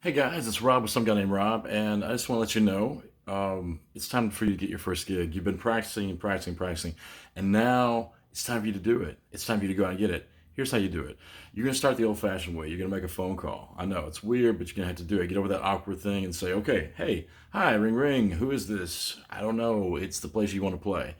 Hey guys, it's Rob with Some Guy Named Rob, and I just want to let you know it's time for you to get your first gig. You've been practicing and practicing, practicing, and now it's time for you to do it. It's time for you to go out and get it. Here's how you do it. You're going to start the old fashioned way. You're going to make a phone call. I know it's weird, but you're going to have to do it. Get over that awkward thing and say, okay, hey, hi, ring, ring. Who is this? I don't know. It's the place you want to play.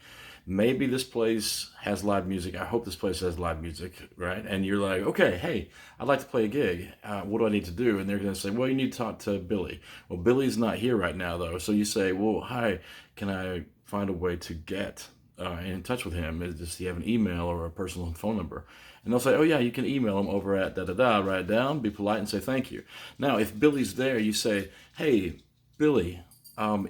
Maybe this place has live music. I hope this place has live music, right? And you're like, okay, hey, I'd like to play a gig. What do I need to do? And they're going to say, well, you need to talk to Billy. Well, Billy's not here right now, though. So you say, well, hi, can I find a way to get in touch with him? Does he have an email or a personal phone number? And they'll say, oh, yeah, you can email him over at da da da. Write it down, be polite, and say thank you. Now, if Billy's there, you say, hey, Billy,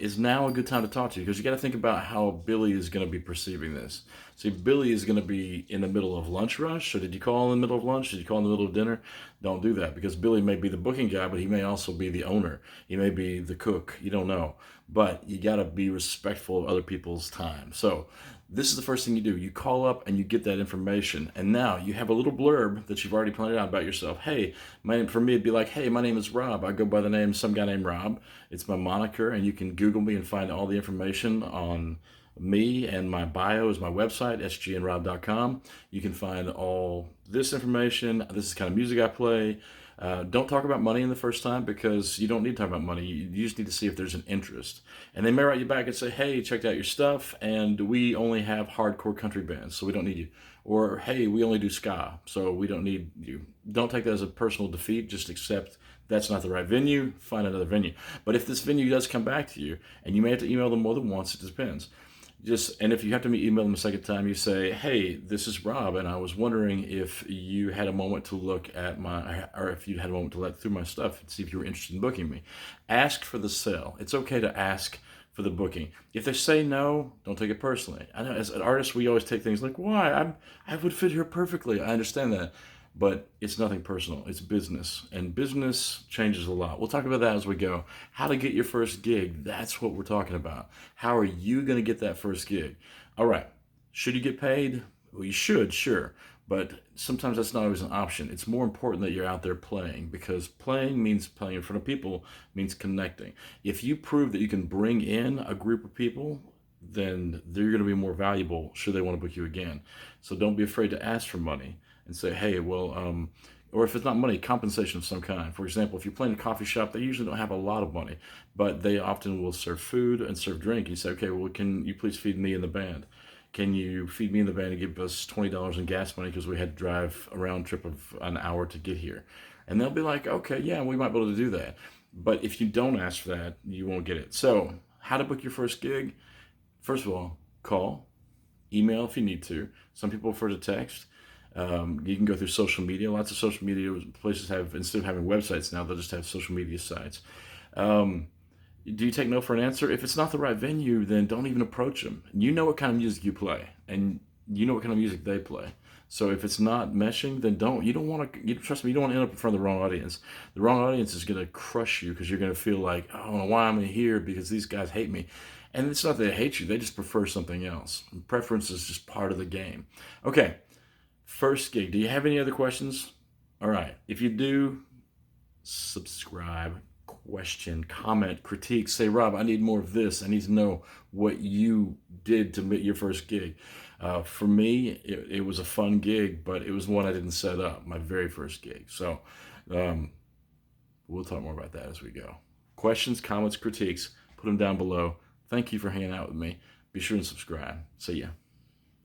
is now a good time to talk to you? Because you got to think about how Billy is going to be perceiving this. See, Billy is going to be in the middle of lunch rush. So did you call in the middle of lunch? Did you call in the middle of dinner? Don't do that because Billy may be the booking guy, but he may also be the owner. He may be the cook. You don't know. But you got to be respectful of other people's time. So this is the first thing you do. You call up and you get that information. And now you have a little blurb that you've already planned out about yourself. Hey, for me, it'd be like, hey, my name is Rob. I go by the name Some Guy Named Rob. It's my moniker, and you can Google me and find all the information on me, and my bio is my website, sgnrob.com. You can find all this information. This is the kind of music I play. Don't talk about money in the first time because you don't need to talk about money. You just need to see if there's an interest. And they may write you back and say, hey, checked out your stuff, and we only have hardcore country bands, so we don't need you. Or, hey, we only do ska, so we don't need you. Don't take that as a personal defeat. Just accept that's not the right venue, find another venue. But if this venue does come back to you, and you may have to email them more than once, it depends. And if you have to email them a second time, you say, hey, this is Rob, and I was wondering if you had a moment to look at or if you had a moment to let through my stuff and see if you were interested in booking me. Ask for the sale. It's okay to ask for the booking. If they say no, don't take it personally. I know as an artist, we always take things like, why? I would fit here perfectly. I understand that. But it's nothing personal. It's business. And business changes a lot. We'll talk about that as we go. How to get your first gig. That's what we're talking about. How are you going to get that first gig? All right. Should you get paid? Well, you should, sure. But sometimes that's not always an option. It's more important that you're out there playing because playing means playing in front of people, means connecting. If you prove that you can bring in a group of people, then they're going to be more valuable should they want to book you again. So don't be afraid to ask for money and say, hey, well, or if it's not money, compensation of some kind. For example, if you're playing a coffee shop, they usually don't have a lot of money, but they often will serve food and serve drink. You say, okay, well, can you please feed me and the band? Can you feed me and the band and give us $20 in gas money because we had to drive a round trip of an hour to get here? And they'll be like, okay, yeah, we might be able to do that. But if you don't ask for that, you won't get it. So, how to book your first gig? First of all, call, email if you need to. Some people prefer to text. You can go through social media. Lots of social media places have, instead of having websites now, they'll just have social media sites. Um, do you take no for an answer? If it's not the right venue, then don't even approach them. You know what kind of music you play, and you know what kind of music they play. So if it's not meshing, then don't. You don't want to. Trust me. You don't want to end up in front of the wrong audience. The wrong audience is going to crush you because you're going to feel like, I don't know why I'm here because these guys hate me. And it's not that they hate you; they just prefer something else. Preference is just part of the game. Okay, first gig. Do you have any other questions? All right. If you do, subscribe, question, comment, critique. Say, Rob, I need more of this. I need to know what you did to make your first gig. For me, it was a fun gig, but it was one I didn't set up, my very first gig. So um, we'll talk more about that as we go. Questions, comments, critiques, put them down below. Thank you for hanging out with me. Be sure and subscribe. See ya.